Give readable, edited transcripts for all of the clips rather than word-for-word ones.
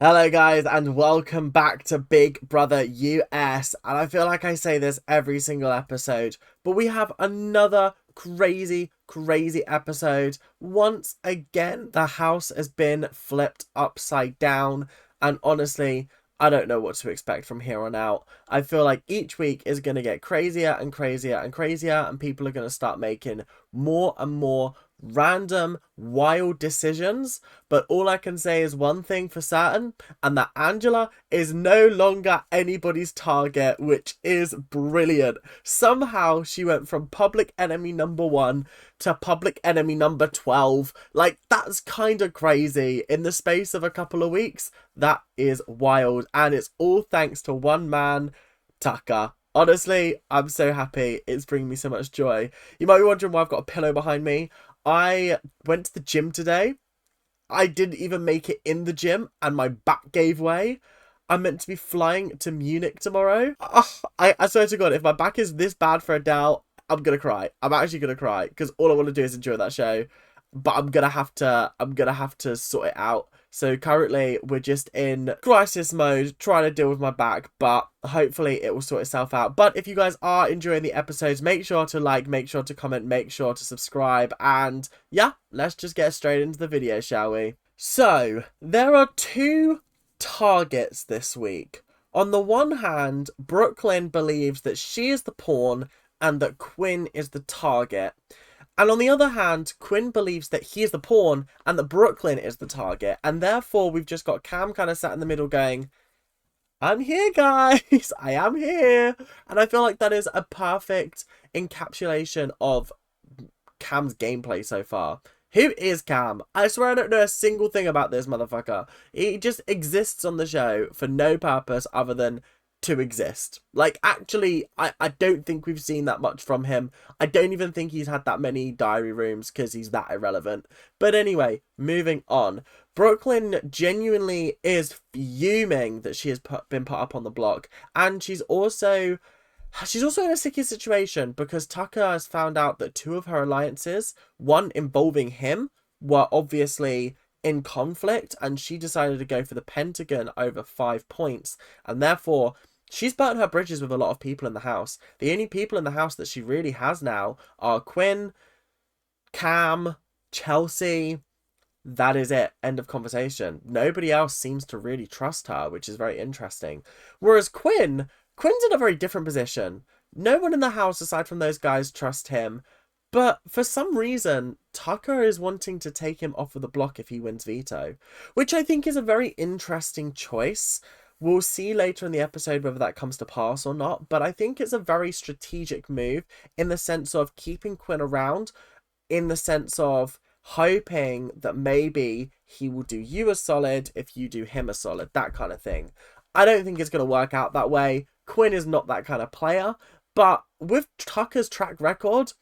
Hello guys and welcome back to Big Brother US, and I feel like I say this every single episode, but we have another crazy episode. Once again, the house has been flipped upside down, and honestly, I don't know what to expect from here on out. I feel like each week is going to get crazier and crazier and crazier, and people are going to start making more and more random, wild decisions. But all I can say is one thing for certain, and that Angela is no longer anybody's target, which is brilliant. Somehow she went from public enemy number 1 to public enemy number 12. Like, that's kind of crazy in the space of a couple of weeks. That is wild, and it's all thanks to one man, Tucker. Honestly, I'm so happy. It's bringing me so much joy. You might be wondering why I've got a pillow behind me. I went to the gym today. I didn't even make it in the gym and my back gave way. I'm meant to be flying to Munich tomorrow. I swear to God, if my back is this bad for Adele, I'm gonna cry. I'm actually gonna cry because all I want to do is enjoy that show. But I'm gonna have to sort it out. So currently we're just in crisis mode, trying to deal with my back, but hopefully it will sort itself out. But if you guys are enjoying the episodes, make sure to like, make sure to comment, make sure to subscribe, and yeah, let's just get straight into the video, shall we? So there are two targets this week. On the one hand, Brooklyn believes that she is the pawn and that Quinn is the target. And on the other hand, Quinn believes that he is the pawn and that Brooklyn is the target. And therefore, we've just got Cam kind of sat in the middle going, I'm here, guys. I am here. And I feel like that is a perfect encapsulation of Cam's gameplay so far. Who is Cam? I swear I don't know a single thing about this motherfucker. He just exists on the show for no purpose other than to exist. Like, actually, I don't think we've seen that much from him. I don't even think he's had that many diary rooms because he's that irrelevant. But anyway, moving on. Brooklyn genuinely is fuming that she has been put up on the block. And she's also in a sticky situation because Tucker has found out that two of her alliances, one involving him, were obviously in conflict, and she decided to go for the Pentagon over 5 points, and therefore she's burnt her bridges with a lot of people in the house. The only people in the house that she really has now are Quinn, Cam, Chelsea. That is it. End of conversation. Nobody else seems to really trust her, which is very interesting. Whereas Quinn's in a very different position. No one in the house aside from those guys trust him. But for some reason, Tucker is wanting to take him off of the block if he wins veto, which I think is a very interesting choice. We'll see later in the episode whether that comes to pass or not, but I think it's a very strategic move in the sense of keeping Quinn around, in the sense of hoping that maybe he will do you a solid if you do him a solid, that kind of thing. I don't think it's going to work out that way. Quinn is not that kind of player, but with Tucker's track record,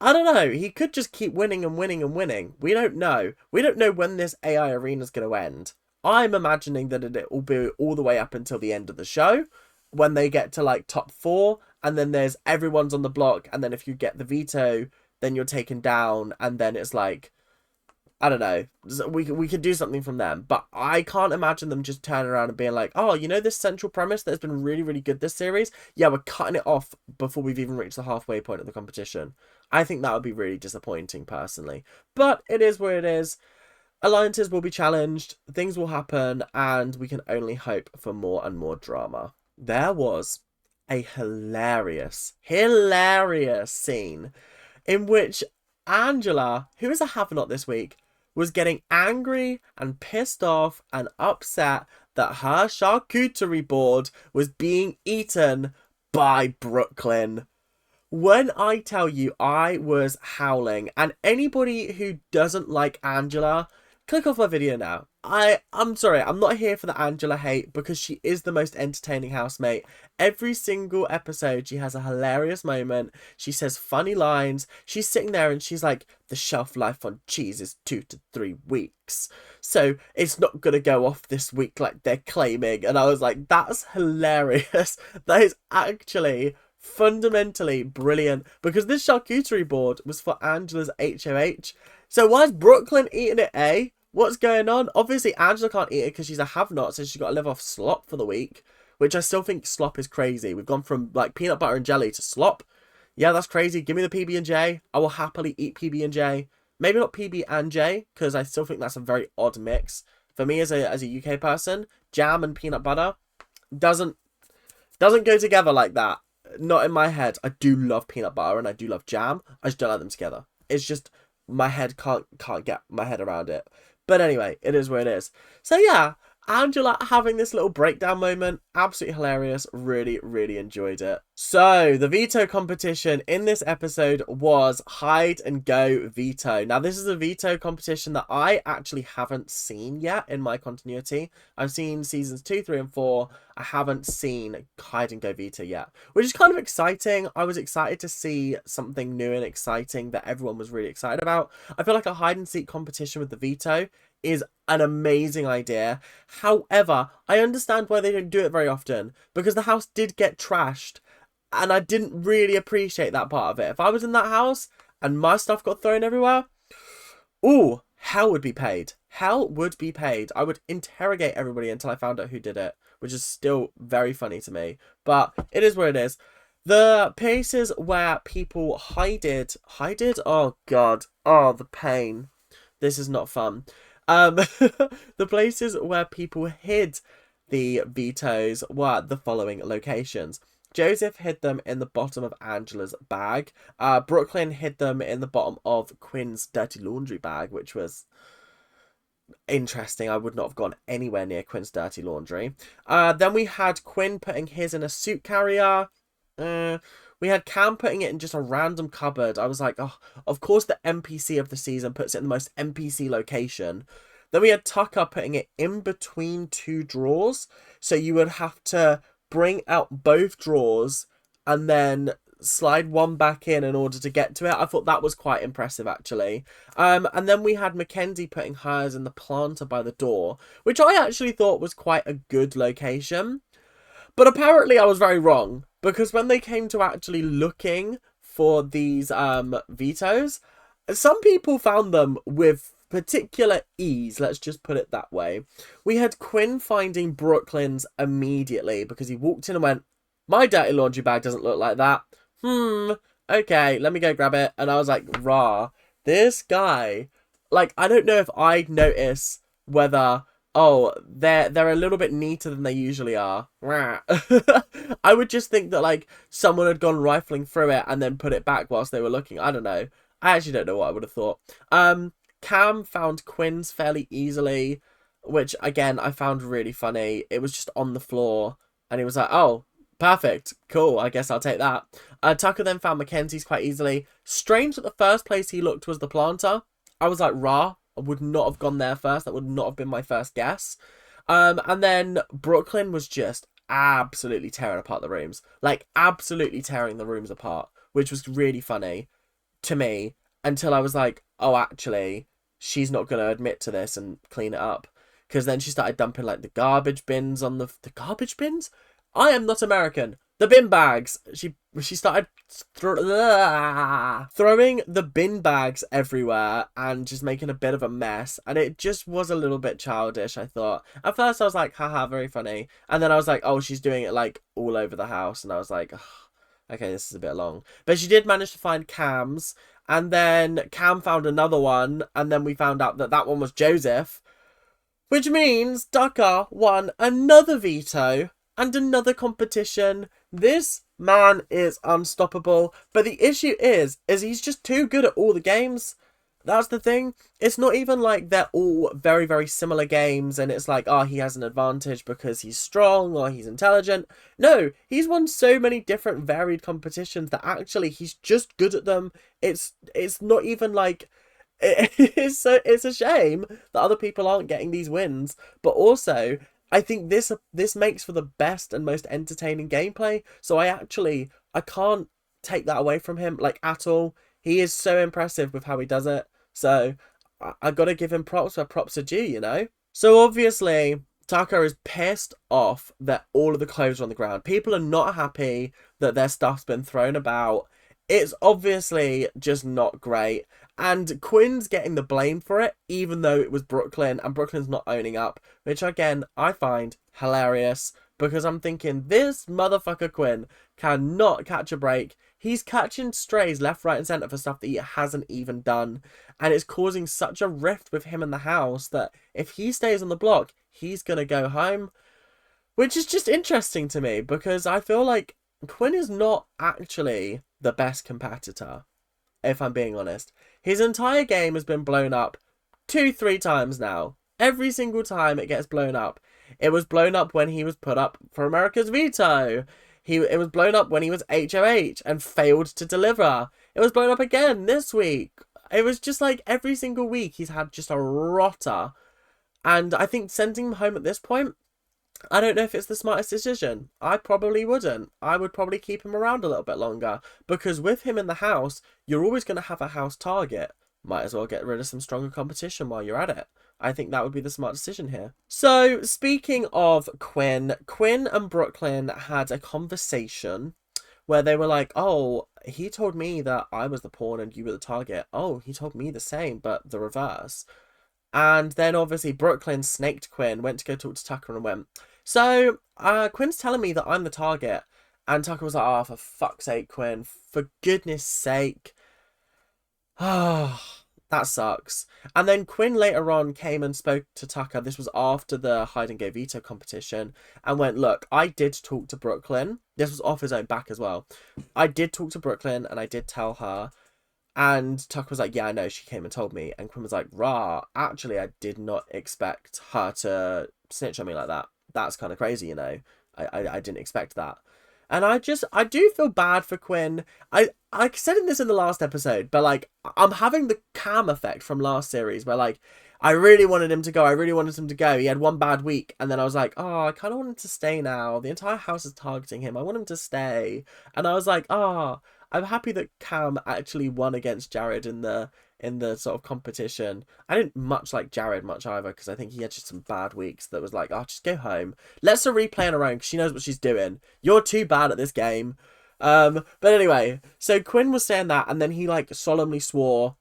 I don't know. He could just keep winning and winning and winning. We don't know. We don't know when this AI arena is going to end. I'm imagining that it will be all the way up until the end of the show, when they get to like top 4, and then there's everyone's on the block, and then if you get the veto, then you're taken down, and then it's like, I don't know. We could do something from them, but I can't imagine them just turning around and being like, oh, you know this central premise that's been really, really good this series? Yeah, we're cutting it off before we've even reached the halfway point of the competition. I think that would be really disappointing, personally. But it is what it is. Alliances will be challenged, things will happen, and we can only hope for more and more drama. There was a hilarious scene in which Angela, who is a have-not this week, was getting angry and pissed off and upset that her charcuterie board was being eaten by Brooklyn. When I tell you I was howling, and anybody who doesn't like Angela, click off my video now. I'm sorry, I'm not here for the Angela hate because she is the most entertaining housemate. Every single episode she has a hilarious moment. She says funny lines. She's sitting there and she's like, the shelf life on cheese is 2 to 3 weeks. So it's not gonna go off this week like they're claiming. And I was like, that's hilarious. That is actually fundamentally brilliant because this charcuterie board was for Angela's HOH. So why is Brooklyn eating it, eh? What's going on? Obviously, Angela can't eat it because she's a have-not, so she's got to live off slop for the week, which I still think slop is crazy. We've gone from, like, peanut butter and jelly to slop. Yeah, that's crazy. Give me the PB&J. I will happily eat PB&J. Maybe not PB and J, because I still think that's a very odd mix. For me, as a UK person, jam and peanut butter doesn't go together like that. Not in my head. I do love peanut butter and I do love jam. I just don't like them together. It's just my head can't get my head around it. But anyway, it is what it is. So yeah, Angela having this little breakdown moment, absolutely hilarious. Really, really enjoyed it. So the veto competition in this episode was hide and go veto. Now this is a veto competition that I actually haven't seen yet in my continuity. I've seen seasons 2, 3 and 4. I haven't seen hide and go veto yet, which is kind of exciting. I was excited to see something new and exciting that everyone was really excited about. I feel like a hide and seek competition with the veto is an amazing idea. However, I understand why they don't do it very often, because the house did get trashed and I didn't really appreciate that part of it. If I was in that house and my stuff got thrown everywhere, ooh, hell would be paid. Hell would be paid. I would interrogate everybody until I found out who did it, which is still very funny to me. But it is what it is. The places where people hided? Oh God. Oh, the pain. This is not fun. The places where people hid the vetoes were the following locations. Joseph hid them in the bottom of Angela's bag. Brooklyn hid them in the bottom of Quinn's dirty laundry bag, which was interesting. I would not have gone anywhere near Quinn's dirty laundry. Then we had Quinn putting his in a suit carrier. We had Cam putting it in just a random cupboard. I was like, oh, of course the NPC of the season puts it in the most NPC location. Then we had Tucker putting it in between two drawers. So you would have to bring out both drawers and then slide one back in order to get to it. I thought that was quite impressive, actually. And then we had Mackenzie putting hers in the planter by the door, which I actually thought was quite a good location. But apparently I was very wrong, because when they came to actually looking for these vetoes, some people found them with particular ease, let's just put it that way. We had Quinn finding Brooklyn's immediately because he walked in and went, my dirty laundry bag doesn't look like that. Okay, let me go grab it. And I was like, rah, this guy, like, I don't know if I'd notice whether, oh, they're a little bit neater than they usually are. I would just think that, like, someone had gone rifling through it and then put it back whilst they were looking. I don't know. I actually don't know what I would have thought. Cam found Quinn's fairly easily, which, again, I found really funny. It was just on the floor, and he was like, oh, perfect, cool, I guess I'll take that. Tucker then found Mackenzie's quite easily. Strange that the first place he looked was the planter. I was like, rah, I would not have gone there first. That would not have been my first guess. And then Brooklyn was just absolutely tearing apart the rooms. Like, absolutely tearing the rooms apart, which was really funny to me, until I was like, oh, actually, she's not going to admit to this and clean it up. Because then she started dumping, like, the garbage bins on the garbage bins? I am not American. The bin bags. She started throwing the bin bags everywhere and just making a bit of a mess. And it just was a little bit childish, I thought. At first, I was like, haha, very funny. And then I was like, oh, she's doing it, like, all over the house. And I was like, okay, this is a bit long. But she did manage to find Cam's. And then Cam found another one. And then we found out that that one was Joseph. Which means Tucker won another veto and another competition. This man is unstoppable. But the issue is he's just too good at all the games. That's the thing. It's not even like they're all very, very similar games and it's like, oh, he has an advantage because he's strong or he's intelligent. No, he's won so many different varied competitions that actually he's just good at them. It's not even like... It's a shame that other people aren't getting these wins. But also, I think this makes for the best and most entertaining gameplay. So I can't take that away from him, like, at all. He is so impressive with how he does it. So I got to give him props where props are due, you know? So obviously, Tucker is pissed off that all of the clothes are on the ground. People are not happy that their stuff's been thrown about. It's obviously just not great. And Quinn's getting the blame for it, even though it was Brooklyn, and Brooklyn's not owning up, which again, I find hilarious, because I'm thinking, this motherfucker Quinn cannot catch a break. He's catching strays left, right, and centre for stuff that he hasn't even done, and it's causing such a rift with him in the house that if he stays on the block, he's going to go home, which is just interesting to me, because I feel like Quinn is not actually the best competitor, if I'm being honest. His entire game has been blown up 2-3 times now. Every single time it gets blown up. It was blown up when he was put up for America's veto. It was blown up when he was HOH and failed to deliver. It was blown up again this week. It was just like every single week he's had just a rotter. And I think sending him home at this point, I don't know if it's the smartest decision. I probably wouldn't. I would probably keep him around a little bit longer, because with him in the house, you're always going to have a house target. Might as well get rid of some stronger competition while you're at it. I think that would be the smart decision here. So, speaking of Quinn and Brooklyn had a conversation where they were like, oh, he told me that I was the pawn and you were the target. Oh, he told me the same, but the reverse. And then obviously Brooklyn snaked Quinn, went to go talk to Tucker and went, so Quinn's telling me that I'm the target. And Tucker was like, oh, for fuck's sake, Quinn, for goodness sake. Ah, that sucks. And then Quinn later on came and spoke to Tucker. This was after the hide and go veto competition, and went, look, I did talk to Brooklyn. This was off his own back as well. I did talk to Brooklyn and I did tell her. And Tucker was like, yeah, I know, she came and told me. And Quinn was like, rah, actually, I did not expect her to snitch on me like that. That's kind of crazy, you know. I didn't expect that. And I do feel bad for Quinn. I said this in the last episode, but like, I'm having the Cam effect from last series where like, I really wanted him to go. I really wanted him to go. He had one bad week. And then I was like, oh, I kind of want him to stay now. The entire house is targeting him. I want him to stay. And I was like, oh, I'm happy that Cam actually won against Jared in the sort of competition. I didn't much like Jared much either, because I think he had just some bad weeks that was like, oh, just go home. Let's her replay on her own, because she knows what she's doing. You're too bad at this game. But anyway, so Quinn was saying that, and then he like solemnly swore,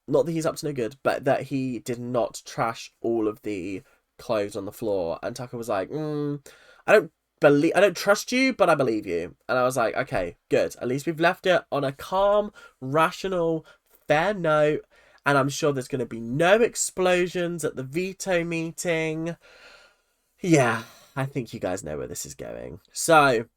not that he's up to no good, but that he did not trash all of the clothes on the floor. And Tucker was like, I don't trust you, but I believe you. And I was like, okay, good. At least we've left it on a calm, rational, fair note. And I'm sure there's going to be no explosions at the veto meeting. Yeah, I think you guys know where this is going. So,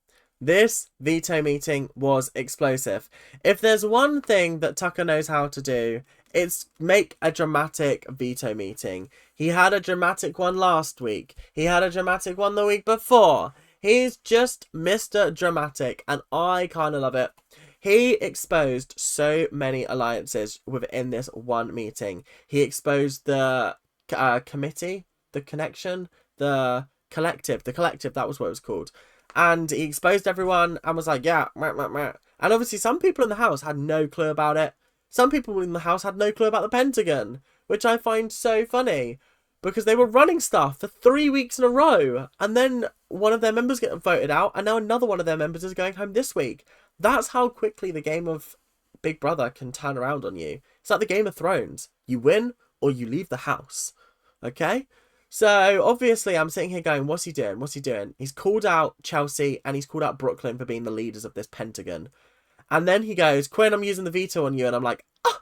this veto meeting was explosive. If there's one thing that Tucker knows how to do, it's make a dramatic veto meeting. He had a dramatic one last week. He had a dramatic one the week before. He's just Mr. Dramatic, and I kind of love it. He exposed so many alliances within this one meeting. He exposed the committee, the connection, the collective, that was what it was called. And he exposed everyone and was like, yeah, meh, meh, meh. And obviously some people in the house had no clue about it. Some people in the house had no clue about the Pentagon, which I find so funny, because they were running stuff for 3 weeks in a row, and then one of their members get voted out, and now another one of their members is going home this week. That's how quickly the game of Big Brother can turn around on you. It's like the Game of Thrones. You win or you leave the house. Okay? So, obviously, I'm sitting here going, what's he doing? What's he doing? He's called out Chelsea and he's called out Brooklyn for being the leaders of this Pentagon. And then he goes, Quinn, I'm using the veto on you. And I'm like, ah,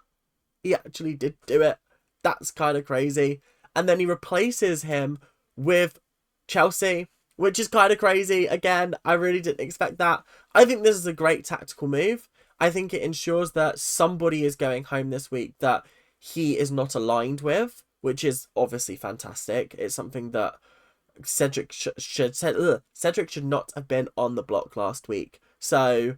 he actually did do it. That's kind of crazy. And then he replaces him with Chelsea, which is kind of crazy. Again, I really didn't expect that. I think this is a great tactical move. I think it ensures that somebody is going home this week that he is not aligned with, which is obviously fantastic. It's something that Cedric should not have been on the block last week. So,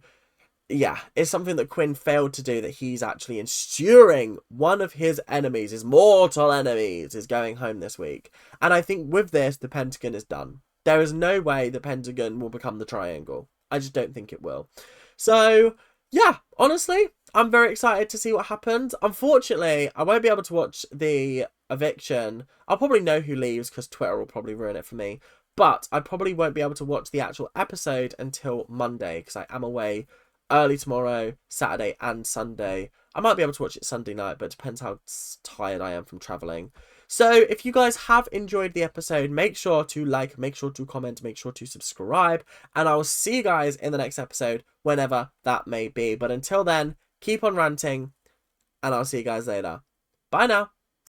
yeah, it's something that Quinn failed to do, that he's actually ensuring one of his enemies, his mortal enemies, is going home this week. And I think with this, the Pentagon is done. There is no way the Pentagon will become the triangle. I just don't think it will. So, yeah, honestly, I'm very excited to see what happens. Unfortunately, I won't be able to watch the eviction. I'll probably know who leaves because Twitter will probably ruin it for me. But I probably won't be able to watch the actual episode until Monday, because I am away early tomorrow, Saturday and Sunday. I might be able to watch it Sunday night, but it depends how tired I am from traveling. So if you guys have enjoyed the episode, make sure to like, make sure to comment, make sure to subscribe, and I will see you guys in the next episode, whenever that may be. But until then, keep on ranting, and I'll see you guys later. Bye now.